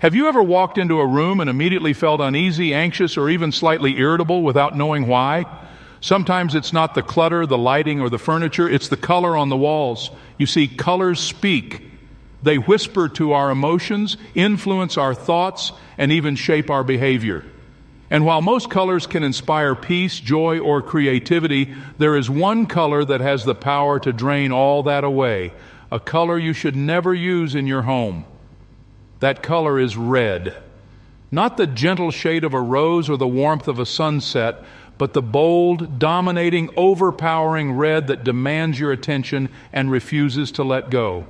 Have you ever walked into a room and immediately felt uneasy, anxious, or even slightly irritable without knowing why? Sometimes it's not the clutter, the lighting, or the furniture, it's the color on the walls. You see, colors speak. They whisper to our emotions, influence our thoughts, and even shape our behavior. And while most colors can inspire peace, joy, or creativity, there is one color that has the power to drain all that away, a color you should never use in your home. That color is red. Not the gentle shade of a rose or the warmth of a sunset, but the bold, dominating, overpowering red that demands your attention and refuses to let go.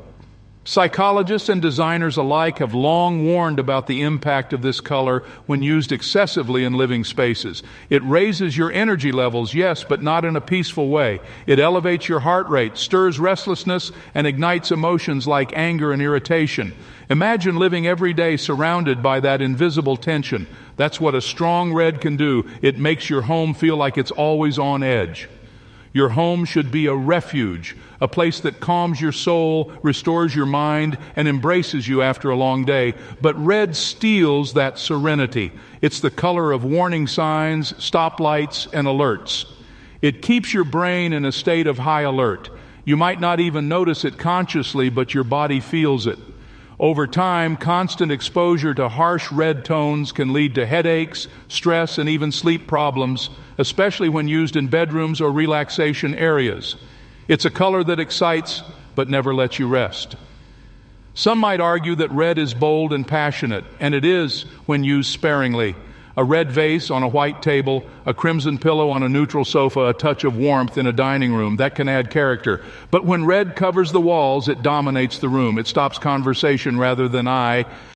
Psychologists and designers alike have long warned about the impact of this color when used excessively in living spaces. It raises your energy levels, yes, but not in a peaceful way. It elevates your heart rate, stirs restlessness, and ignites emotions like anger and irritation. Imagine living every day surrounded by that invisible tension. That's what a strong red can do. It makes your home feel like it's always on edge. Your home should be a refuge, a place that calms your soul, restores your mind, and embraces you after a long day. But red steals that serenity. It's the color of warning signs, stoplights, and alerts. It keeps your brain in a state of high alert. You might not even notice it consciously, but your body feels it. Over time, constant exposure to harsh red tones can lead to headaches, stress, and even sleep problems, especially when used in bedrooms or relaxation areas. It's a color that excites but never lets you rest. Some might argue that red is bold and passionate, and it is when used sparingly. A red vase on a white table, a crimson pillow on a neutral sofa, a touch of warmth in a dining room, that can add character. But when red covers the walls, it dominates the room. It stops conversation rather than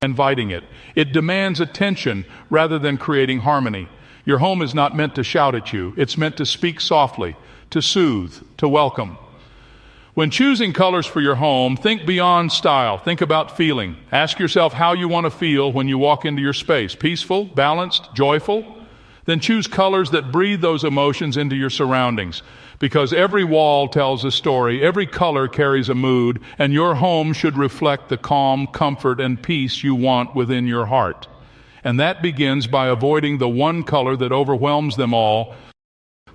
inviting it. It demands attention rather than creating harmony. Your home is not meant to shout at you. It's meant to speak softly, to soothe, to welcome. When choosing colors for your home, think beyond style. Think about feeling. Ask yourself how you want to feel when you walk into your space. Peaceful, balanced, joyful? Then choose colors that breathe those emotions into your surroundings. Because every wall tells a story, every color carries a mood, and your home should reflect the calm, comfort, and peace you want within your heart. And that begins by avoiding the one color that overwhelms them all.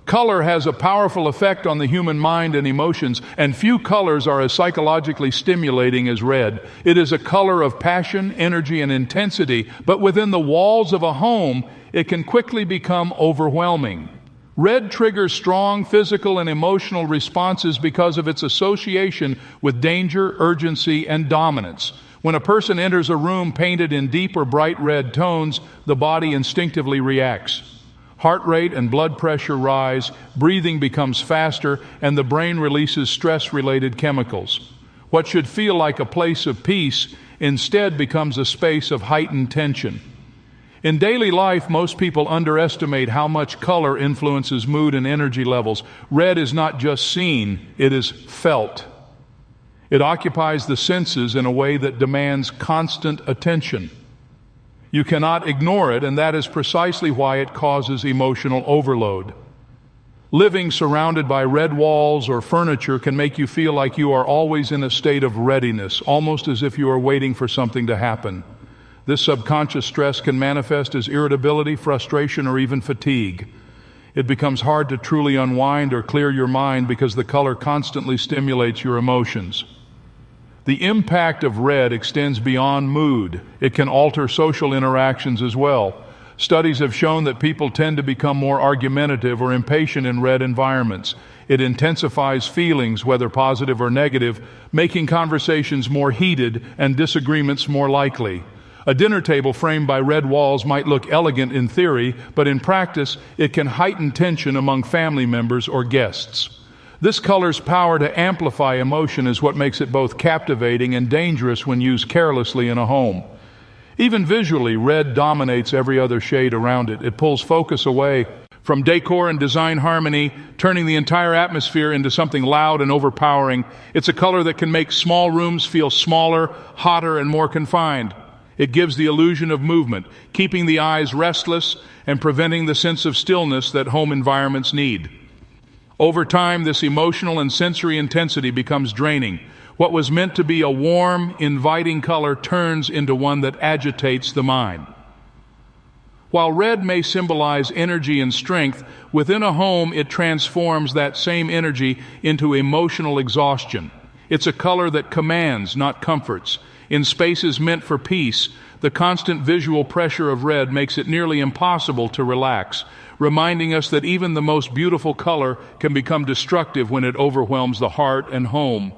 Color has a powerful effect on the human mind and emotions, and few colors are as psychologically stimulating as red. It is a color of passion, energy, and intensity, but within the walls of a home, it can quickly become overwhelming. Red triggers strong physical and emotional responses because of its association with danger, urgency, and dominance. When a person enters a room painted in deep or bright red tones, the body instinctively reacts. Heart rate and blood pressure rise, breathing becomes faster, and the brain releases stress-related chemicals. What should feel like a place of peace instead becomes a space of heightened tension. In daily life, most people underestimate how much color influences mood and energy levels. Red is not just seen, it is felt. It occupies the senses in a way that demands constant attention. You cannot ignore it, and that is precisely why it causes emotional overload. Living surrounded by red walls or furniture can make you feel like you are always in a state of readiness, almost as if you are waiting for something to happen. This subconscious stress can manifest as irritability, frustration, or even fatigue. It becomes hard to truly unwind or clear your mind because the color constantly stimulates your emotions. The impact of red extends beyond mood. It can alter social interactions as well. Studies have shown that people tend to become more argumentative or impatient in red environments. It intensifies feelings, whether positive or negative, making conversations more heated and disagreements more likely. A dinner table framed by red walls might look elegant in theory, but in practice, it can heighten tension among family members or guests. This color's power to amplify emotion is what makes it both captivating and dangerous when used carelessly in a home. Even visually, red dominates every other shade around it. It pulls focus away from decor and design harmony, turning the entire atmosphere into something loud and overpowering. It's a color that can make small rooms feel smaller, hotter, and more confined. It gives the illusion of movement, keeping the eyes restless and preventing the sense of stillness that home environments need. Over time, this emotional and sensory intensity becomes draining. What was meant to be a warm, inviting color turns into one that agitates the mind. While red may symbolize energy and strength, within a home it transforms that same energy into emotional exhaustion. It's a color that commands, not comforts. In spaces meant for peace, the constant visual pressure of red makes it nearly impossible to relax, reminding us that even the most beautiful color can become destructive when it overwhelms the heart and home.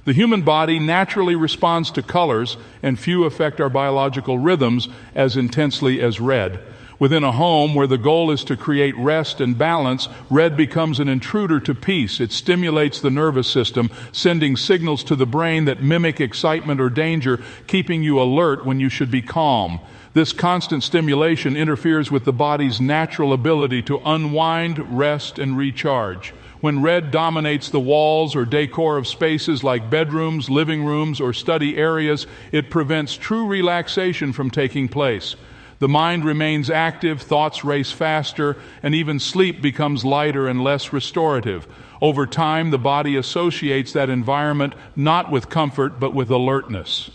The human body naturally responds to colors, and few affect our biological rhythms as intensely as red. Within a home where the goal is to create rest and balance, red becomes an intruder to peace. It stimulates the nervous system, sending signals to the brain that mimic excitement or danger, keeping you alert when you should be calm. This constant stimulation interferes with the body's natural ability to unwind, rest, and recharge. When red dominates the walls or decor of spaces like bedrooms, living rooms, or study areas, it prevents true relaxation from taking place. The mind remains active, thoughts race faster, and even sleep becomes lighter and less restorative. Over time, the body associates that environment not with comfort, but with alertness.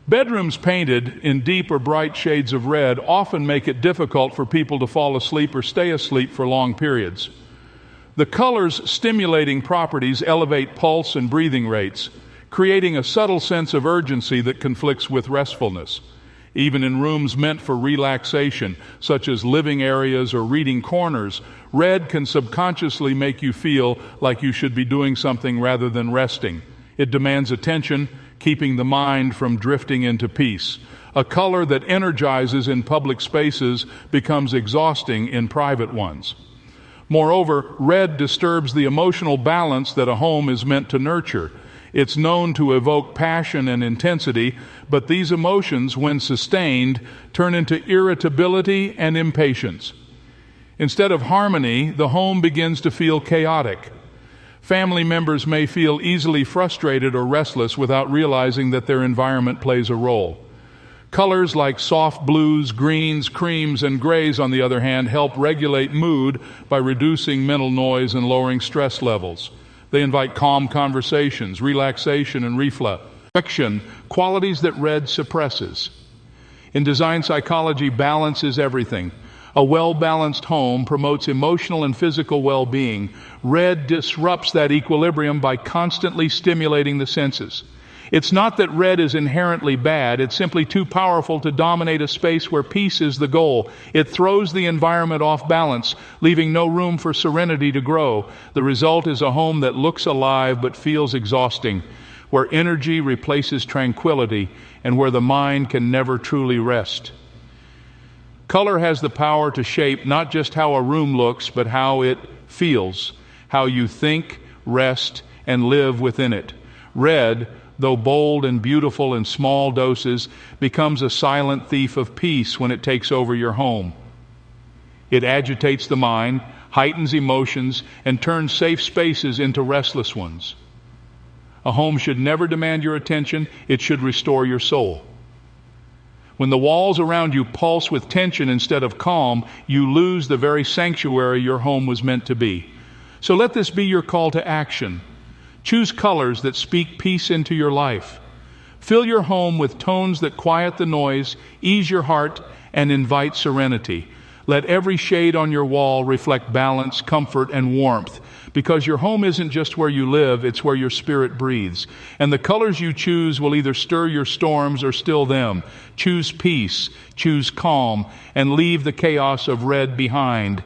Bedrooms painted in deep or bright shades of red often make it difficult for people to fall asleep or stay asleep for long periods. The color's stimulating properties elevate pulse and breathing rates, creating a subtle sense of urgency that conflicts with restfulness. Even in rooms meant for relaxation, such as living areas or reading corners, red can subconsciously make you feel like you should be doing something rather than resting. It demands attention, keeping the mind from drifting into peace. A color that energizes in public spaces becomes exhausting in private ones. Moreover, red disturbs the emotional balance that a home is meant to nurture. It's known to evoke passion and intensity, but these emotions, when sustained, turn into irritability and impatience. Instead of harmony, the home begins to feel chaotic. Family members may feel easily frustrated or restless without realizing that their environment plays a role. Colors like soft blues, greens, creams, and grays, on the other hand, help regulate mood by reducing mental noise and lowering stress levels. They invite calm conversations, relaxation, and reflection, qualities that red suppresses. In design psychology, balance is everything. A well-balanced home promotes emotional and physical well-being. Red disrupts that equilibrium by constantly stimulating the senses. It's not that red is inherently bad, it's simply too powerful to dominate a space where peace is the goal. It throws the environment off balance, leaving no room for serenity to grow. The result is a home that looks alive but feels exhausting, where energy replaces tranquility and where the mind can never truly rest. Color has the power to shape not just how a room looks, but how it feels, how you think, rest, and live within it. Red, though bold and beautiful in small doses, becomes a silent thief of peace when it takes over your home. It agitates the mind, heightens emotions, and turns safe spaces into restless ones. A home should never demand your attention, it should restore your soul. When the walls around you pulse with tension instead of calm, you lose the very sanctuary your home was meant to be. So let this be your call to action. Choose colors that speak peace into your life. Fill your home with tones that quiet the noise, ease your heart, and invite serenity. Let every shade on your wall reflect balance, comfort, and warmth, because your home isn't just where you live, it's where your spirit breathes. And the colors you choose will either stir your storms or still them. Choose peace, choose calm, and leave the chaos of red behind.